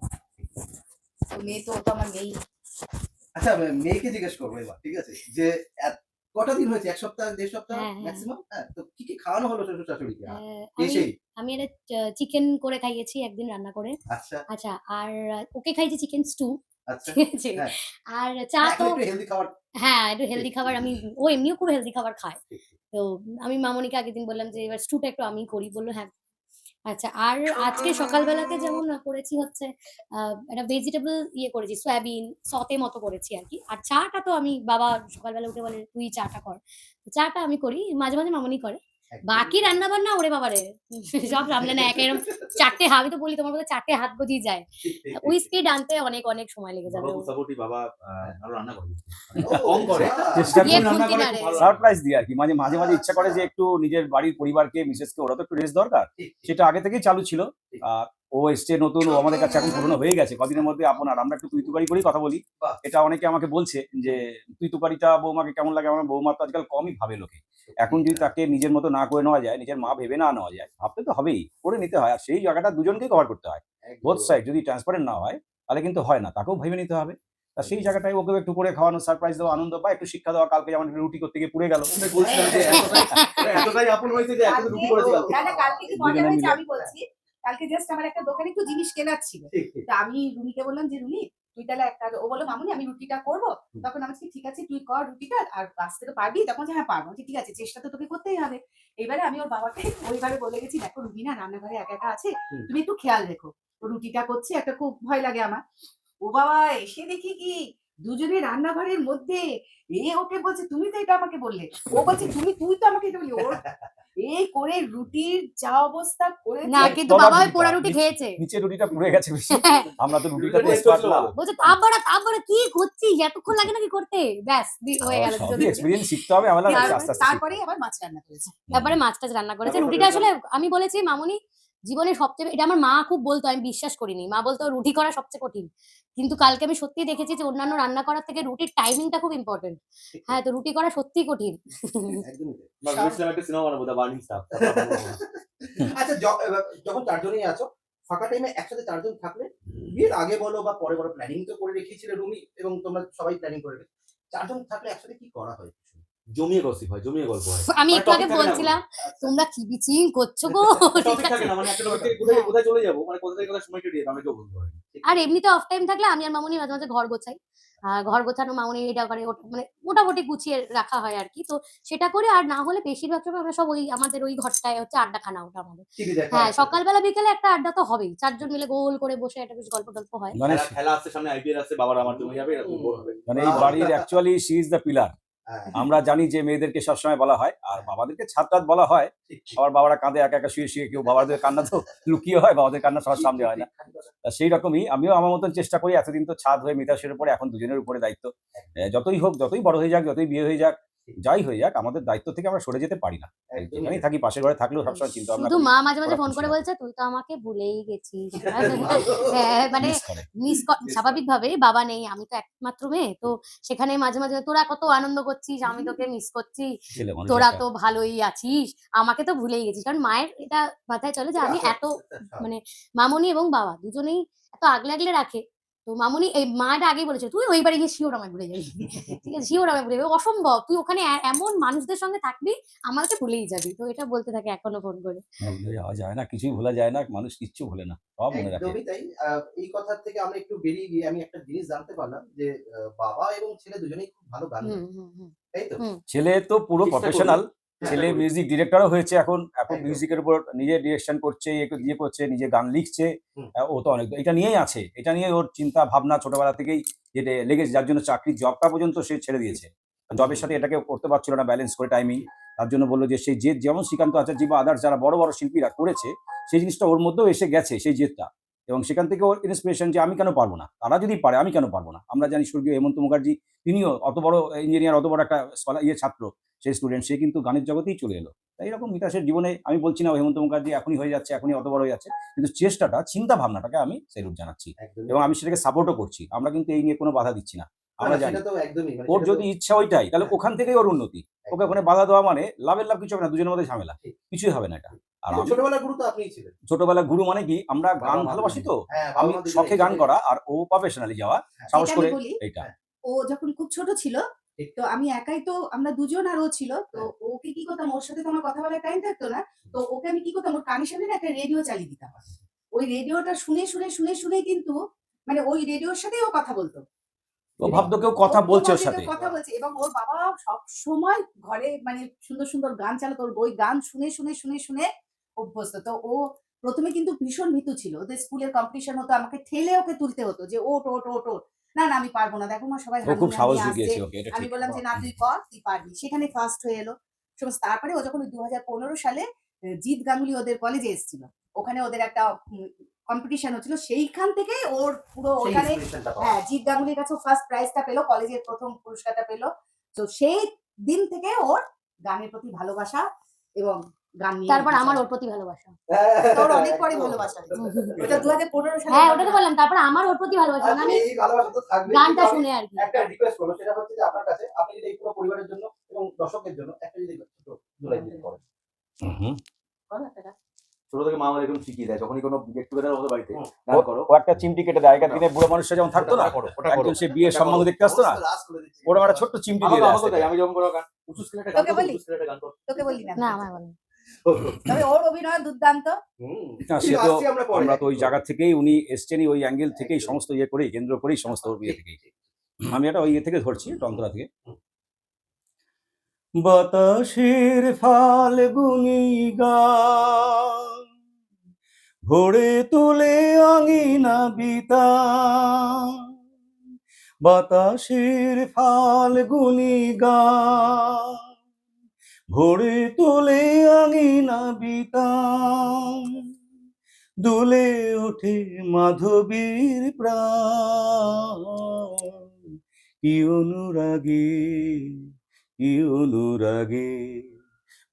তো মেয়ে তো ও তো আমার মেয়েই। আচ্ছা, মেয়েকে জিজ্ঞেস করবো এবার, ঠিক আছে? যে কটা দিন হয়েছে? ১ সপ্তাহ, ১.৫ সপ্তাহ হ্যাঁ, হ্যাঁ। ম্যাক্সিমাম? হ্যাঁ, তো কি খাওয়ানো হলো শ্বশুর শাশুড়িকে? আমি এসেই? আমি একটা চিকেন করে খাইয়েছি একদিন রান্না করে। আচ্ছা, আচ্ছা, আর ওকে খাইয়েছি চিকেন স্টু। আচ্ছা। ঠিক আছে? হ্যাঁ, আর চা এখন তো একটু হেলদি খাবার। হ্যাঁ, একটু হেলদি ঠিক, খাবার ঠিক, ও এমনিও খুব হেলদি খাবার খায়। ঠিক, ঠিক। তো আমি মামনিকে আগের দিন বললাম যে, "এবার স্টুটা একটু আমিই করি।" বলল, "হ্যাঁ।" আচ্ছা, আর আজকে সকালবেলাতে যেমন করেছি হচ্ছে আ একটা ভেজিটেবল করেছি, সয়াবিন সতে মতো করেছি আরকি। আর চাটা তো বাবা সকালবেলা উঠে বলে, "তুই চাটা কর।" তো চাটা আমি করি। মাঝে, মাঝে মামনি করে। একদমই বাকি তাই। রান্না-বান্না ওরে বাবারে! সব সামলে নেয়। একা এরকম ৪ টে আমি তো বলি তোমার বোধহয় ৪ টে হাত গজিয়ে যায়। ঠিক, ঠিক, ওই ঠিক, ঠিক। স্পিড আনতে অনেক, অনেক সময় লেগে যাবে। বাবা খুব সাপোর্টিভ, বাবা ভালো রান্না করে। ও কম করে, বাহ! চেষ্টা ইয়ে করি রান্না খুন্তি করে নাড়ে। খুব ভালো রান্না করে। সারপ্রাইজ দিই আর কি। মাঝে, মাঝে ইচ্ছা করে যে আচ্ছা। একটু নিজের বাড়ির পরিবারকে, মিসেসকে ওরা তো একটু রেস্ট দরকার। ঠিক, ঠিক, সেটা আগে থেকেই চালু ছিল। ঠিক। আর ও এসছে নতুন, ও আমাদের কাছে এখন পুরনো হয়ে গেছে। কদিনের মধ্যে আপনার আমরা একটু তুই-তুকারি করেই কথা বলি। বাহ! এটা অনেকে আমাকে বলছে যে, "তুই-তুকারিটা বৌমাকে কেমন লাগে?" আমার বৌমা তো আজকাল কমই ভাবে লোকে। এখন যদি তাকে নিজের মতো না করে নেওয়া যায়, নিজের মা ভেবে না নেওয়া যায়, ভাবতে তো হবেই, করে নিতে হয়। আর সেই জায়গাটা দুজনকেই কভার করতে হয়। বোথ একদম। সাইড যদি ট্রান্সপারেন্ট না হয়, তাহলে কিন্তু হয় না। তাকেও ভেবে নিতে হবে। তা সেই জায়গাটায় ওকেও একটু করে খাওয়ানো, সারপ্রাইজ দেওয়া, আনন্দ বা একটু শিক্ষা দেওয়া। কালকে যেমন রুটি করতে গিয়ে পুড়ে গেল। আমি বলছিলাম যে এতটাই আপন হয়েছে যে এত রুটি করেছে কালকে। না, না, কালকে কি মজা দুজনে হয়েছে মিলে। আমি বলছি। কালকে জাস্ট আমার একটা দোকানে একটু জিনিস কেনার ছিল। ঠিক, ঠিক। তা আমি রুমিকে বললাম যে, "রুমি, তুই তাহলে একটা।" ও বলল, "মামুনি আমি রুটিটা করব।" হুম। তখন আমি বলছি, "ঠিক আছে তুই কর রুটিটা। আর আসতে তো পারবি?" তখন বলছে, "হ্যাঁ পারবো।" আমি বলছি, "ঠিক আছে, চেষ্টা তো তোকে করতেই হবে।" এবারে আমি ওর বাবাকে ওইভাবে বলে গেছি, "দেখো রুমি না রান্নাঘরে একা, একা আছে। হুম। তুমি একটু খেয়াল রেখো। ও রুটিটা করছে, একটা খুব ভয় লাগে আমার।" ও বাবা! এসে দেখি কি দুজনে রান্নাঘরের মধ্যে। ওকে বলছে, "তুমি তো এটা আমাকে বললে।" ও বলছে, তুই তো আমাকে এটা বললি।" ওর এই করে রুটির যা অবস্থা করেছে। না, কিন্তু তলার বাবা ওই রুটিটা, পোড়া রুটি খেয়েছে। নিচের রুটিটা পুড়ে গেছে বেশি। আমরা তো রুটিটা রুটিটা তো টেস্ট এক্সপার্ট হচ্ছিল না। ভালো। বলছে, "তাপ বাড়া, কি করছিস? এতক্ষণ লাগে নাকি করতে?" ব্যাস হয়ে গেল সবই দুজনে। এক্সপেরিয়েন্স শিখতে হবে। আমার লাগে আস্তে, আস্তে শিখতে তারপরেই হবে। আবার মাছ রান্না করেছে। তারপরে মাছ-টাছ রান্না করেছে। তারপর রুটিটা হোটেল আসলে আমি বলেছি, "মামুনি, জীবনের সবচেয়ে" এটা আমার মা খুব বলতো, আমি বিশ্বাস করিনি। মা বলতো, "রুটি করা সবচেয়ে কঠিন।" কিন্তু কালকে আমি সত্যিই দেখেছি যে অন্যান্য রান্না করার থেকে রুটির টাইমিংটা খুব ইম্পোর্টেন্ট। ঠিক, হ্যাঁ, ঠিক। তো রুটি করা সত্যিই কঠিন। একদমই তাই। বা ভেবেছিলাম একটা সিনেমা বানাবো, দ্য বার্নিং স্টার। আচ্ছা, যখন ৪ জনই আছো, ফাঁকা টাইমে একসাথে ৪ জন থাকলে বিয়ের আগে বলো বা পরে বলো, প্ল্যানিং তো করে রেখেছিলে রুমি এবং তোমরা সবাই প্ল্যানিং করে রেখেছো। ৪ জন থাকলে একসাথে কি করা হয়? জমিয়ে গসিপ হয়, জমিয়ে গল্প হয়। আমি মানে একটু আগে টপিক থাকে না কোনো। বলছিলাম, আচ্ছা। "তোমরা কি বিচিং করছো গো?" ঠিক টপিক থাকে আছে? না, মানে একটা টপিক থেকে কোথায় কোথায় চলে যাবো, মানে কোথা থেকে কোথায় সময় কেটে যাবে আমরা কেউ বলতে পারি না। ঠিক, আর ঠিক। এমনিতে অফ টাইম থাকলে আমি আর মামুনি মাঝে, মাঝে ঘর গোছাই। ঘর গোছানো মামুনি এটা করে, মানে মোটামুটি গুছিয়ে রাখা হয় আরকি। তো সেটা করে, আর না হলে বেশিরভাগ সময় আমরা সব আমাদের ওই ঘরটায় হচ্ছে আড্ডাখানা ওটা আমাদের। টিভি দেখা হ্যাঁ, একসাথে। সকালবেলা বিকেলে একটা আড্ডা তো হবেই। ৪ জন মিলে গোল করে বসে একটা বেশ গল্প-টল্প হয়। মানে খেলা খেলা আসছে সামনে, আইপিএল আসছে, বাবার আমার জমে যাবে, এরকম বোর হবে। মানে এই বাড়ির actually she is the pillar. হ্যাঁ, আমরা জানি যে মেয়েদেরকে সবসময় বলা হয়, আর বাবাদেরকে ছাদ-টাদ বলা হয়। ঠিক, ঠিক। সবার বাবারা কাঁধে একা, একা শুয়ে, শুয়ে কেউ বাবাদের কান্না তো লুকিয়ে হয়, বাবাদের কান্না সবার ঠিক, সামনে ঠিক, হয় না। ঠিক। খালি কথা। তা সেই রকমই আমিও আমার মতন চেষ্টা করি। এতদিন তো ছাদ হয়ে মিতাশের উপরে, এখন দুজনের উপরে দায়িত্ব। যতই হোক, যতই বড় হয়ে যাক, যতই বিয়ে হয়ে যাক, যাই হয়ে যাক, আমাদের দায়িত্ব থেকে আমরা সরে যেতে পারি না। একদমই যেখানেই তাই। থাকি, পাশের ঘরে থাকলেও সবসময় চিন্তা ভাবনা শুধু করি মা মাঝে, মাঝে ওরা ফোন খুশি করে হবে। বলছে, "তুই তো আমাকে ভুলেই গেছিস।" হ্যাঁ, মানে মিস করে। স্বাভাবিকভাবেই বাবা নেই। আমি তো একমাত্র মেয়ে। তো সেখানে মাঝে, মাঝে "তোরা কত আনন্দ করছিস, আমি তোকে মিস করছি। ছেলে মানুষ তোরা একটা। তো ভালোই আছিস। আমাকে তো ভুলেই গেছিস।" কারণ মায়ের এটা মাথায় চলে যে আমি এত, মানে মামুনি এবং বাবা দুজনেই এত আগলে, আগলে রাখে। তো মামুনি মা এটা আগেই বলেছে, "তুই ওই বাড়ি গিয়ে সিওর আমায় ভুলে যাবি।" ঠিক আছে? সিওর আমায় ভুলে যাবি। অসম্ভব। তুই ওখানে এমন মানুষদের সঙ্গে থাকবি, আমাকে ভুলেই যাবি। তো এটা বলতে থাকে এখনো ফোন করে। ভুলে যাওয়া যায় না, কিছুই ভোলা যায় না। মানুষ কিচ্ছু ভোলে না। সব মনে রাখে। একদমই তাই। এই কথা থেকে আমরা একটু বেরিয়ে গিয়ে আমি একটা জিনিস জানতে পারলাম যে বাবা এবং ছেলে দুজনেই খুব ভালো গান হুম, গায়। হুম, হুম, তাই তো? হুম। ছেলে তো পুরো চেষ্টা করি, প্রফেশনাল। চেষ্টা ছেলে করি। মিউজিক ডিরেক্টরও হয়েছে এখন। এখন একদম। মিউজিকের উপর নিজে ডিরেকশন করছে, করছে, নিজে গান লিখছে। হুম। ও তো অনেক এটা নিয়েই আছে। এটা নিয়ে ওর চিন্তা ভাবনা ছোটবেলা থেকেই লেগেছে। যার জন্য চাকরির জবটা পর্যন্ত সে ছেড়ে দিয়েছে। জবের সাথে এটাকে করতে পারছিল না ব্যালেন্স করে টাইমিং। তার জন্য বলল যে সেই জেদ যেমন শ্রীকান্ত আচার্য বা আদার্স যারা বড়, বড় শিল্পীরা করেছে, সেই জিনিসটা ওর মধ্যেও এসে গেছে সেই জেদটা। এবং সেখান থেকে ওর ইন্সপিরেশন যে আমি কেন পারব না? তারা যদি পারে আমি কেন পারব না? আমরা জানি স্বর্গীয় হেমন্ত মুখার্জি, তিনিও অত বড় ইঞ্জিনিয়ার, অত বড় একটা ছাত্র, সেই স্টুডেন্ট, সে কিন্তু গানের জগতেই চলে এলো। তাই এরকম মিতাশের জীবনে আমি বলছি না ও হেমন্ত মুখার্জি এখনই হয়ে যাচ্ছে, এখনই অত বড় হয়ে যাচ্ছে। কিন্তু চেষ্টাটা, চিন্তা ভাবনাটাকে আমি সেলুট জানাচ্ছি। একদমই। এবং আমি সেটাকে সাপোর্টও করছি। আমরা কিন্তু এই নিয়ে কোনো বাধা দিচ্ছি না। আমরা না, জানি সেটা তো একদমই মানে ওর সেটা যদি তো ইচ্ছা ওইটাই তাহলে ওখান থেকেই ওর উন্নতি। ওকে ওখানে বাধা দেওয়া মানে লাভের লাভ কিছু হবে না, দুজনের মধ্যে ঝামেলা, ঠিক। কিছুই হবে না এটা। আর কিন্তু আমি ছোটবেলার গুরু তো আপনিই ছিলেন। ছোটবেলায় গুরু মানে কি আমরা বাবা গান মা ভালোবাসি দুজনেই। তো, হ্যাঁ, বাবা আমি মা দুজনেই শখে গান সেটাই। করা আর ও প্রফেশনালি যাওয়া হ্যাঁ, সাহস এটা করে আমি বলি, এইটা। হ্যাঁ, ও যখন খুব ছোট ছিল, ঠিক। তো আমি একাই, তো আমরা দুজন আর ও ছিল। তো হ্যাঁ। ওকে কি করতাম, ওর সাথে তো আমার কথা বলার টাইম থাকতো না। তো ওকে আমি কি করতাম, ওর কানের সামনে না একটা রেডিও চালিয়ে দিতাম। ওই রেডিওটা শুনে কিন্তু মানে ওই রেডিওর সাথেই ও কথা বলতো। ও ভাবতো কেউ কথা ও বলছে ওর ভাবতো সাথে। কেউ কথা বলছে, এবং ওর বাবা সবসময় ঘরে মানে সুন্দর, সুন্দর গান চালাতো। ওই গান শুনে অভ্যস্ত। তো ও ১ম এ কিন্তু ভীষণ ভীতু ছিল। ওদের স্কুলের কম্পিটিশন হতো, আমাকে ঠেলে ওকে তুলতে হতো যে, "ওঠ, ওঠ, ওঠ, ওঠ।" "না, না আমি পারব না। দেখো মা সবাই ও খুব হারমোনিয়াম সাহস নিয়ে আসছে।" জুগিয়েছে ওকে, এটা আমি ঠিক। বললাম যে, "না তুই কর, তুই পারবি।" সেখানে ফার্স্ট হয়ে এলো। তারপরে ও যখন ২০১৫ সালে জিৎ গাঙ্গুলি ওদের কলেজে এসেছিল। ওখানে ওদের একটা কম্পিটিশন হচ্ছিল। সেইখান থেকে ওর পুরো সেই ওখানে, ইন্সপিরেশনটা পাওয়া। হ্যাঁ, জিৎ গাঙ্গুলির কাছেও ফার্স্ট প্রাইজটা পেল, কলেজের ১ম পুরস্কারটা পেল। তো সেই দিন থেকে ওর গানের প্রতি ভালোবাসা এবং গান নিয়ে তারপর এগিয়ে আমার চলা। ওর প্রতি ভালোবাসা। তোর অনেক পরে একদম। ভালোবাসা হয়েছে। ওটা ২০১৫ সালে হ্যাঁ, ওটা তো বললাম। তারপর আমার ওর প্রতি ভালোবাসা। আচ্ছা, মানে আমি এই ভালোবাসা তো থাকবেই। গানটা কিন্তু আমি শুনে আরকি। একটা রিকোয়েস্ট করবো, সেটা হচ্ছে যে আপনার কাছে আপনি যদি এই পুরো পরিবারের জন্য এবং দর্শকদের জন্য একটা যদি ছোট ২ লাইন যদি করেন। হুম। বলো একটা গান। ছোট থেকে মা আমার এরকম শিখিয়ে দেয়, যখনই কোনো গেট টুগেদার হতো বাড়িতে, হুম। গান করো। ও একটা চিমটি কেটে দেয়, আগেকার দিনে বুড়ো মানুষরা যেমন থাকতো না, ওটা করো, ওটা করো। একজন সে বিয়ের ওটা সম্মান করো। দেখতে আসতো না, সমস্ত রাজ করে দিচ্ছি। ওরকম একটা ছোট্ট চিমটি দিয়ে দেয় আমাকে আসতে। দেয়, আমি যখন কোনো গান উঁচু স্কেলে একটা গান তোকে করবো, বলি? উঁচু স্কেলে একটা গান করো। তোকে বললি না। না, আমায় বলেনি। তবে ওর অভিনয় দুর্দান্ত। হুম। না, সে কিন্তু তো আসছি আমরা পরে। আমরা তো ওই জায়গা থেকেই উনি এসছেনই, ওই অ্যাঙ্গেল থেকেই সমস্ত ইয়ে করেই, কেন্দ্র করেই সমস্ত ওর বিয়ে থেকেই। আমি এটা ওই ইয়ে থেকে ধরছি, টন্তরা থেকে। বাতাসের ফাল্গুনি গান ভরে তোলে আঙিনা বিতান, বাতাসের ফাল্গুনি গান ভরে তোলে আঙিনা বিতান, দুলে ওঠে মাধবীর প্রাণ, কি অনুরাগে, কি অনুরাগে,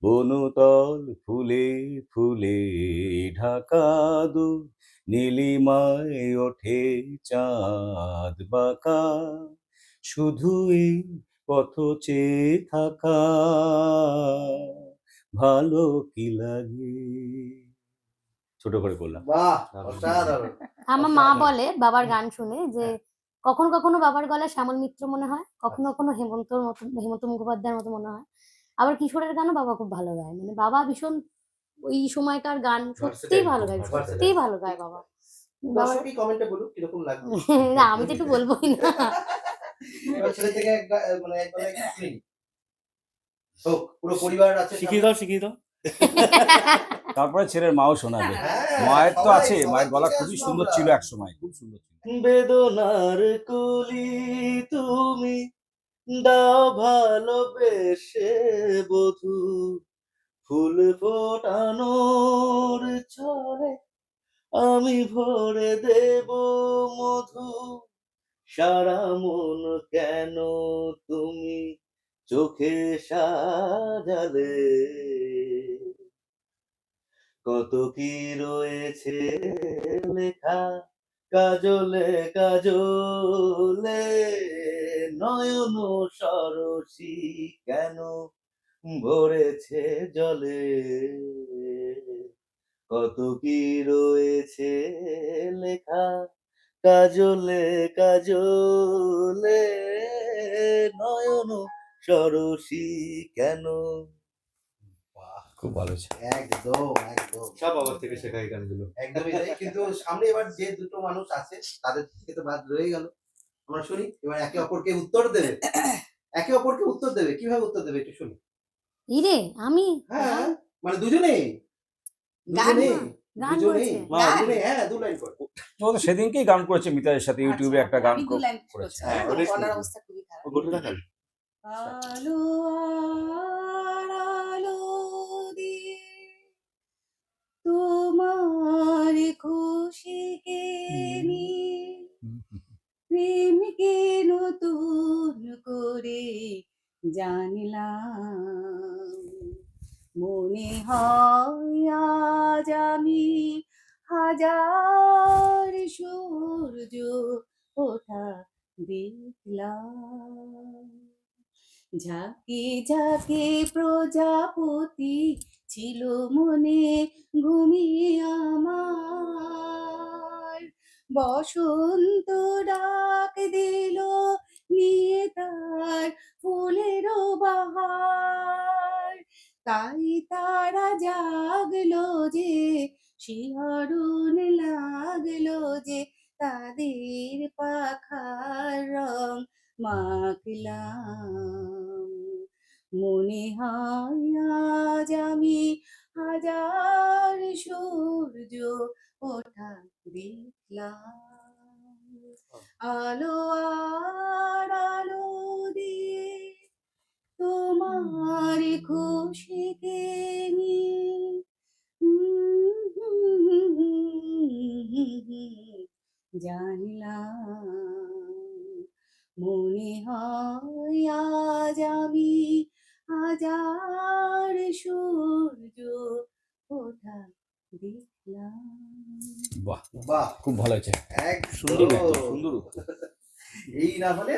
বনতল ফুলে ফুলে ঢাকা দু, নীলিমায় ওঠে চাঁদ বাঁকা, শুধু এই পথ চেয়ে থাকা, ভালো কি লাগে। ছোট করে বললাম। বাহ! অসাধারণ। আমার মা অসাধারণ। বলে বাবার গান শুনে যে হ্যাঁ। কখনো কখনো বাবার গলায় শ্যামল মিত্র মনে হয়, কখনো কখনো হেমন্ত মুখোপাধ্যায়ের মতো মনে হয়। আবার কিশোরের গানও বাবা খুব ভালো গায়। মানে বাবা ভীষণ ওই সময়কার গান সত্যিই Versatile, ভালো খুব গায়, versatile। সত্যিই ভালো গায় বাবা। বাবার দর্শকই কমেন্টে বলুক কিরকম লাগছে। না, আমি তো একটু বলবোই না। এবার ছেলে থেকে মানে এক গলায় শুনি। হোক, পুরো পরিবার আছে শিখিয়ে সামনে। দাও, শিখিয়ে দাও। তারপরে ছেলের মাও শোনাবে। হ্যাঁ, মায়ের তো সবাই- আছে, সবাই মায়ের গলা শিখে খুবই আসবো সুন্দর আমরা। ছিল এক সময়, খুব সুন্দর ছিল। বেদনার কলি তুমি দাও ভালোবেসে বধু, ফুল ফোটানোর ছলে আমি ভরে দেব মধু, সারা মন কেন তুমি চোখে সাজালে, কত কি রয়েছে লেখা কাজলে কাজলে, নয়ন সরসী কেন ভরেছে জলে, কত কি রয়েছে লেখা কাজলে কাজলে, নয়ন সরসী কেন। বাহ! খুব ভালো হয়েছে। একদম, একদম। সব বাবার থেকে শেখা এই গানগুলো। একদমই তাই। কিন্তু সামনে এবার যে দুটো মানুষ আছে তাদের থেকে তো বাদ রয়ে গেল। আমরা শুনি এবার একে অপরকে উত্তর দেবে। একে অপরকে উত্তর দেবে। কিভাবে উত্তর দেবে একটু শুনি। ইরে আমি হ্যাঁ, মানে দুজনেই। গান দুজনেই। গান দুজনেই। বলছে? মা, দুজনেই, হ্যাঁ, ২ লাইন করে। ও তো সেদিনকেই গান করেছে মিতারের সাথে, ইউটিউবে একটা গান আমি ২ লাইন করেছে। করছি। হ্যাঁ, আমার ওটাই গলার শুনি। অবস্থা খুবই খারাপ। ও গটুটা গান। আলো আর আলো দিয়ে তোমার খুশিকে নিয়ে প্রেমকে নতুন করে জানলাম, মনে হয় আজ আমি হাজার সূর্য ওঠা দেখলাম। ঝাঁকে ঝাঁকে প্রজাপতি ছিল মনে ঘুমিয়ে আমার, বসন্ত ডাক দিল নিয়ে তার ফুলেরও বাহার। তাই তারা জাগলো যে, শিহরণ লাগলো যে, তাদের পাখার রং মাখলাম। মনে হয় আজ আমি হাজার সূর্য ওঠা দেখলাম। আলো আর আলো দিয়ে তোমার খুশিকে নিয়ে জানলাম। মনে হয় আজ আমি হাজার সূর্য ওঠা দেখলাম। বাহ, বাহ, খুব ভালো হয়েছে। সুন্দর একদম উত্তর, সুন্দর উত্তর। এই না হলে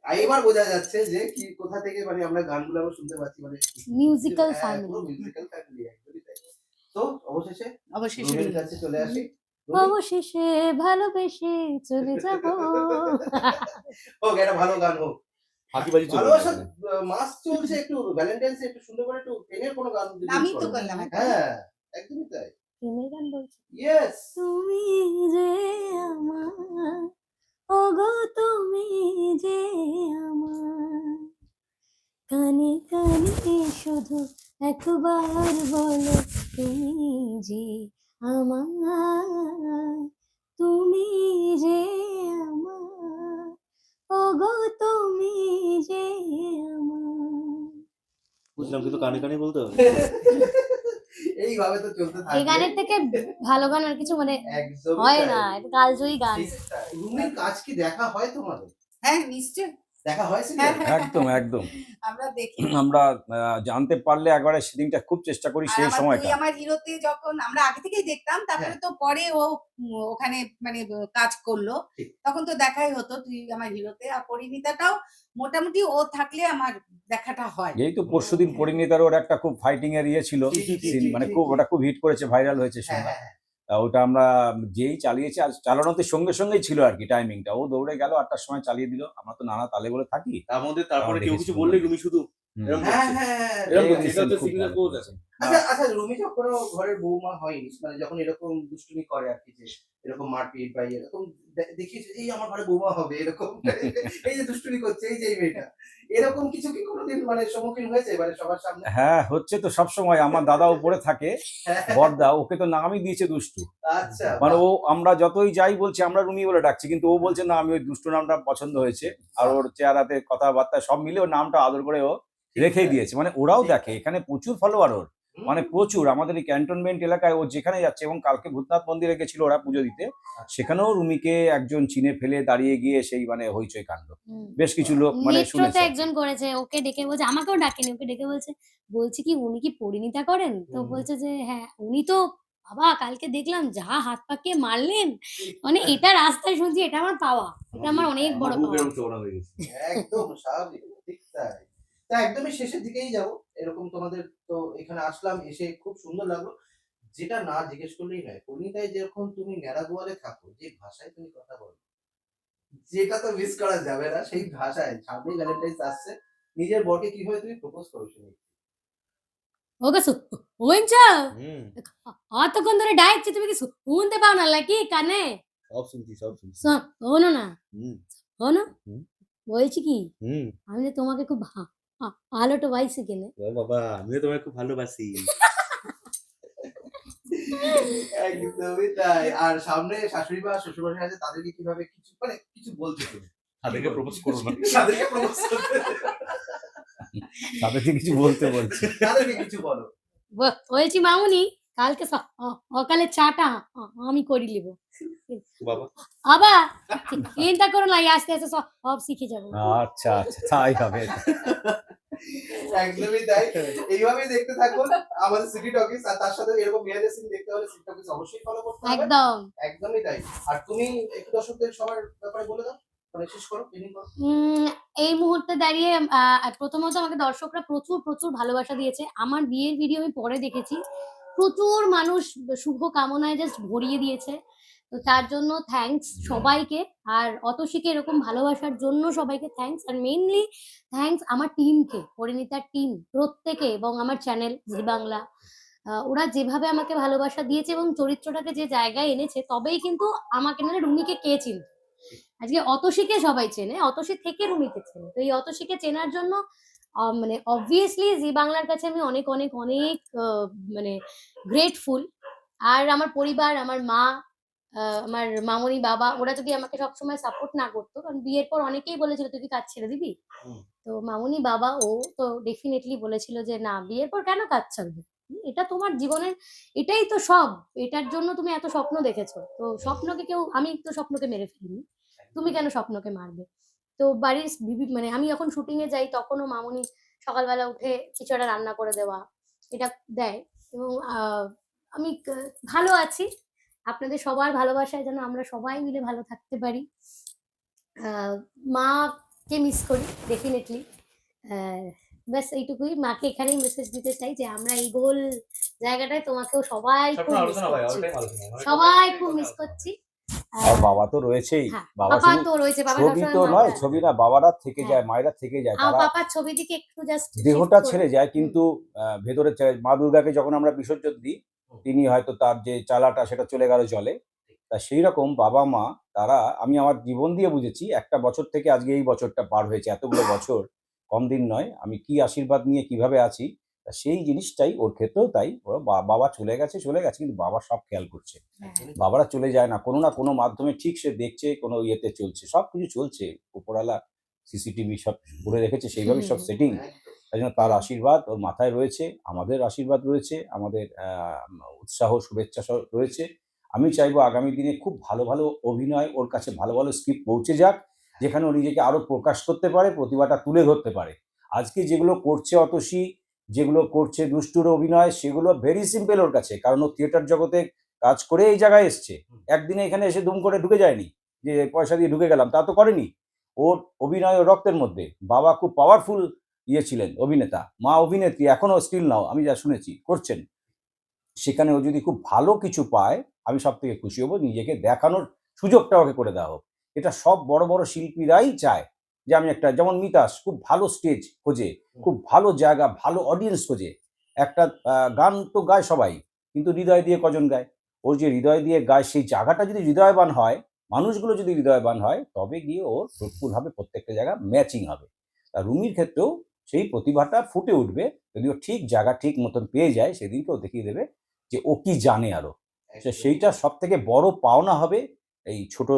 এবার বোঝা যাচ্ছে যে কি কোথা থেকে মানে আমরা গানগুলো আবার শুনতে পাচ্ছি, মানে মিউজিক্যাল হ্যাঁ, ফ্যামিলি। পুরো মিউজিক্যাল ফ্যামিলি, একদমই তাই। তো অবশেষে অবশেষে রুমির রুমি। কাছে চলে আসি। রুমি, অবশেষে ভালোবেসে চলে যাব। হোক একটা ভালো গান হোক। ফাঁকিবাজি চলবে না ভালোবাসা এখানে। মাস চলছে, একটু ভ্যালেন্টাইন্স একটু সুন্দর করে একটু প্রেমের কোনো গান যদি আমি তো করো। করলাম একটা। হ্যাঁ, একদমই তাই। প্রেমের গান বলছি। ইয়েস। তুমি যে আমার, ওগো তুমি যে আমার, কানে কানে শুধু একবার বলো তুমি যে আমার, তুমি যে আমার, ওগো তুমি যে আমার। বুঝলাম, কিন্তু কানে কানে বলতে হবে। এইভাবে তো চলতে এই থাকবে। গানের থেকে ভালো গান আর কিছু মানে একদমই হয় তাই। না, এটা কালজয়ী গান। ঠিক তাই। রুমির কাজ কি দেখা হয় তোমাদের? হ্যাঁ নিশ্চয়। দেখা হয় সিরিয়াল? একদম একদম। আমরা দেখি। আমরা জানতে পারলে একবারে সেদিনটা খুব চেষ্টা করি আর সেই আমার সময়টা। তুই আমার হিরোতে যখন আমরা আগে থেকেই দেখতাম, তারপরে তো পরে ও ওখানে মানে কাজ করলো, ঠিক। তখন তো দেখাই হতো তুই আমার হিরোতে। আর পরিণীতাটাও মোটামুটি ও থাকলে আমার দেখাটা হয়। এই তো পরশুদিন পরিণীতার ওর একটা খুব ফাইটিং এর ইয়ে ছিল, ঠিক, ঠিক, scene, ঠিক, মানে ঠিক, খুব ঠিক। ওটা খুব হিট করেছে, ভাইরাল হয়েছে হ্যাঁ, শুনলাম। হ্যাঁ, ওটা আমরা যেই চালিয়েছি, আর চালানোতে সঙ্গে সঙ্গেই ছিল আর কি টাইমিংটা। ও দৌড়ে গেল 8টার সময় চালিয়ে দিল। আমরা তো নানা তালে বলে থাকি। তার মধ্যে তারপরে আমরা কেউ দেখেছি কিছু পুরো। বললেই রুমি শুধু হুম। এরকম হ্যাঁ, করছে। হ্যাঁ, হ্যাঁ, এরকম এই করছে, এটা recent তো খুব সিগন্যাল ভালো কোজ করেছে। আছে। আচ্ছা আচ্ছা, রুমি যখন ও ঘরের বৌমা হয়নি, মানে যখন এরকম দুষ্টুমি করে আর কি, যে এরকম মারপিট বা এরকম দেখিয়েছে এই আমার ঘরে বৌমা হবে এরকম, এই যে দুষ্টুমি করছে এই যে এই মেয়েটা, এরকম কিছু কি কোনোদিন মানে সম্মুখীন হয়েছে মানে সবার সামনে? হ্যাঁ, হচ্ছে তো সবসময়। আমার দাদা উপরে থাকে, বড়দা, ওকে তো নামই দিয়েছে দুষ্টু। আচ্ছা, মানে বাহ, ও, আমরা যতই যাই বলছি আমরা রুমি বলে ডাকছি, কিন্তু ও বলছে না আমি ওই দুষ্টু নামটা পছন্দ হয়েছে। আর ওর চেহারাতে কথাবার্তা সব মিলে ওর নামটা আদর করে ও রেখেই দিয়েছে। মানে ওরাও ঠিক দেখে, তাই। এখানে প্রচুর ফলোয়ার ওর, হুম, মানে প্রচুর। আমাদের এই ক্যান্টনমেন্ট এলাকায় ও যেখানে যাচ্ছে, এবং কালকে ভূতনাথ মন্দিরে গেছিল ওরা পুজো দিতে, সেখানেও রুমিকে একজন চিনে ফেলে দাঁড়িয়ে গিয়ে সেই মানে হইচই কাণ্ড। বেশ কিছু লোক মানে মেট্রোতে শুনেছে। একজন করেছে, ওকে ডেকে বলছে, আমাকেও ডাকেনি, ওকে ডেকে বলছে, বলছি কি উনি কি পরিণীতা করেন? তো হুম। বলছে যে হ্যাঁ উনি তো, বাবা কালকে দেখলাম যা হাত পাকিয়ে মারলেন, মানে এটা রাস্তায় শুনছি, এটা আমার পাওয়া, এটা আমার অনেক বড় বুক পাওয়া। এরকম চওড়া হয়ে গেছে। একদম স্বাভাবিক, ঠিক তাই। তা একদমই শেষের দিকেই যাবো, এরকম তোমাদের তো এখানে আসলাম, এসে খুব সুন্দর লাগলো। যেটা না জিজ্ঞেস করলেই নয়, পরিণীতায় যেরকম তুমি ন্যাড়াদুয়ারে থাকো, যে ভাষায় তুমি কথা বলো, যেটা তো মিস করা যাবে না, সেই ভাষায়। সামনেই ভ্যালেন্টাইন্স আসছে, নিজের বরকে কিভাবে তুমি প্রপোজ করো শুনি। ওকে শুনছ? হুম, অতক্ষণ ধরে ডাকছি, তুমি কি শুনতে পাও না নাকি কানে? সব শুনছি, সব শুনছি। শোনো না, হুম, শোনো, হুম। বলছি কি, হুম। আমি যে তোমাকে খুব ভালো তো বাইসি কেনে। ও বাবা, আমিও তোমায় খুব ভালোবাসি। একদমই তাই। আর সামনে শাশুড়ি বা শ্বশুরমশাই আছে, তাদেরকে কিভাবে কিছু মানে কিছু বলছো তুমি? তাদেরকে প্রপোজ করো না। তাদেরকে প্রপোজ করতে, তাদেরকে কিছু বলতে বলছে। তাদেরকে কিছু বলো। বলছি মামুনি, কালকে সকালে চাটা আমি করি লিব। বাবা, আবার চিন্তা করো না, এই আস্তে আস্তে সব শিখে যাবো। আচ্ছা আচ্ছা, তাই হবে। একদমই তাই। এইভাবেই দেখতে থাকুন আমাদের সিটি টকিজ, আর তার সাথে এরকম মেয়েদের সিন দেখতে হলে সিটি টকিজ অবশ্যই ফলো করতে হবে। একদম। একদমই তাই। আর তুমি একটু দর্শকদের সবার ব্যাপারে বলে দাও। মানে শেষ করো, ফিনিশ করো। এই মুহূর্তে দাঁড়িয়ে প্রথমত আমাকে দর্শকরা প্রচুর প্রচুর ভালোবাসা দিয়েছে। আমার বিয়ের ভিডিও আমি পরে দেখেছি, প্রচুর মানুষ শুভ কামনায় জাস্ট ভরিয়ে দিয়েছে। তো তার জন্য থ্যাঙ্কস সবাইকে। আর অতসীকে এরকম ভালোবাসার জন্য সবাইকে থ্যাঙ্কস। আর মেইনলি থ্যাঙ্কস আমার টিমকে, পরিণীতার টিম প্রত্যেকে, এবং আমার চ্যানেল জি বাংলা। ওরা যেভাবে আমাকে ভালোবাসা দিয়েছে এবং চরিত্রটাকে যে জায়গায় এনেছে, তবেই কিন্তু আমাকে না রুমিকে কে চিনত। আজকে অতসীকে সবাই চেনে, অতসী থেকে রুমিকে চেনে। তো এই অতসীকে চেনার জন্য মানে অবভিয়াসলি জি বাংলার কাছে আমি অনেক অনেক অনেক মানে গ্রেটফুল। আর আমার পরিবার, আমার মা, আমার মামনি বাবা, ওরা যদি আমাকে সবসময় সাপোর্ট না করতো, কারণ বিয়ের পর অনেকেই বলেছিল তুই কি কাজ ছেড়ে দিবি। হুম। তো মামনি বাবা ও তো ডেফিনেটলি বলেছিল যে না, বিয়ের পর কেন কাজ ছাড়বে, এটা তোমার জীবনের, এটাই তো সব, এটার জন্য তুমি এত স্বপ্ন দেখেছো, তো স্বপ্নকে কেউ, আমি তো স্বপ্নকে মেরে ফেলিনি, তুমি কেন স্বপ্নকে মারবে। তো বাড়ির মানে আমি যখন শুটিং এ যাই তখনও মামনি সকালবেলা উঠে কিছু একটা রান্না করে দেওয়া, এটা দেয়। এবং আমি ভালো আছি, আপনাদের সবার ভালোবাসায় যেন আমরা সবাই মিলে ভালো থাকতে পারি। মাকে মিস করি ডেফিনেটলি। ব্যাস এইটুকুই, মাকে এখানেই মেসেজ দিতে চাই যে আমরা এই গোল জায়গাটায় তোমাকেও সবাই খুব মিস করছি, সবাই খুব মিস করছি। আর বাবা তো রয়েছেই, হ্যাঁ, বাবা বাবা শুধু তো রয়েছে, বাবা ছবি তো সবসময় নয়, মাথায়। ছবি না, বাবারা থেকে হ্যাঁ। যায়, মায়েরা থেকে যায়, আমার তারা পাপার ছবি দিকে একটু জাস্ট দেহটা ছেড়ে যায় কিন্তু ভেতরে মা দুর্গাকে যখন আমরা বিসর্জন দিই, তিনি হয়তো তার যে চালাটা সেটা চলে গেল জলে। তা সেই রকম বাবা মা, তারা, আমি আমার জীবন দিয়ে বুঝেছি, একটা বছর থেকে আজকে এই বছরটা পার হয়েছে, এতগুলো বছর কম দিন নয়, আমি কি আশীর্বাদ নিয়ে কিভাবে আছি, তা সেই জিনিসটাই ওর ক্ষেত্রেও তাই। ওরা বাবা চলে গেছে কিন্তু বাবা সব খেয়াল করছে। বাবারা চলে যায় না, কোনো না কোনো মাধ্যমে ঠিক সে দেখছে, কোনো ইয়েতে চলছে, সব কিছু চলছে, উপরওয়ালা সিসিটিভি সব করে রেখেছে, সেইভাবেই সব সেটিং। তাই জন্য তার আশীর্বাদ ওর মাথায় রয়েছে, আমাদের আশীর্বাদ রয়েছে, আমাদের উৎসাহ শুভেচ্ছা সব রয়েছে। আমি চাইবো আগামী দিনে খুব ভালো ভালো অভিনয় ওর কাছে, ভালো ভালো স্ক্রিপ্ট পৌঁছে যাক, যেখানে ও নিজেকে আরো প্রকাশ করতে পারে, প্রতিভাটা তুলে ধরতে পারে। আজকে যেগুলো করছে অতসী, যেগুলো করছে দুষ্টুর অভিনয়, সেগুলো ভেরি সিম্পল ওর কাছে, কারণ ও থিয়েটার জগতে কাজ করে এই জায়গায় এসছে। একদিনে এখানে এসে দুম করে ঢুকে যায়নি যে পয়সা দিয়ে ঢুকে গেলাম, তা তো করেনি। ওর অভিনয় ওর রক্তের মধ্যে। বাবা খুব পাওয়ারফুল ছিলেন অভিনেতা, মা অভিনেত্রী, এখনো স্টিল নাও আমি যা শুনেছি করছেন। সেখানে ও যদি খুব ভালো কিছু পায়, আমি সব থেকে খুশি হব, নিজেকে দেখানোর সুযোগটা ওকে করে দেওয়া হোক। এটা সব বড় বড় শিল্পীরাই চায় যে আমি একটা, যেমন মিতাস খুব ভালো স্টেজ খোঁজে, খুব ভালো জায়গা, ভালো অডিয়েন্স খোঁজে। একটা গান তো গায় সবাই, কিন্তু হৃদয় দিয়ে কজন গায়? ওর যে হৃদয় দিয়ে গায়, সেই জায়গাটা যদি হৃদয়বান হয়, মানুষগুলো যদি হৃদয়বান হয়, তবে গিয়ে ওর ফ্রুটফুল হবে, প্রত্যেকটা জায়গা ম্যাচিং হবে। তা রুমির ক্ষেত্রেও সেই প্রতিভাটা ফুটে উঠবে, যদি ও ঠিক জায়গা ঠিক মতন পেয়ে যায়, সেদিনকেও দেখিয়ে দেবে যে ও কি জানে আরো। সেইটা সব থেকে বড় পাওনা হবে এই ছোট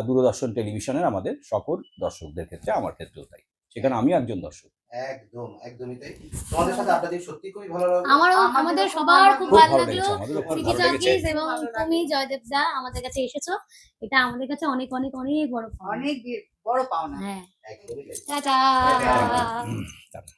দূরদর্শন টেলিভিশনের আমাদের সকল দর্শকদের ক্ষেত্রে, আমার ক্ষেত্রেও তাই, সেখানে আমি একজন দর্শক। একদম, একদমই তাই। তোমাদের সাথে আড্ডা দিয়ে সত্যি খুবই ভালো লাগলো। আমারও, আমাদের আমাদেরও খুব সবার ভালো খুব খুব ভালো ভালো লাগলো। লেগেছে, আমাদেরও খুব সিটি ভালো লেগেছে। টকিজ এবং ভালো লাগলো। তুমি জয়দেব দা আমাদের কাছে এসেছো, এটা আমাদের কাছে অনেক অনেক অনেক বড় পাওনা। অনেক বড় পাওনা। হ্যাঁ, একদমই তাই। টাটা। টাটা।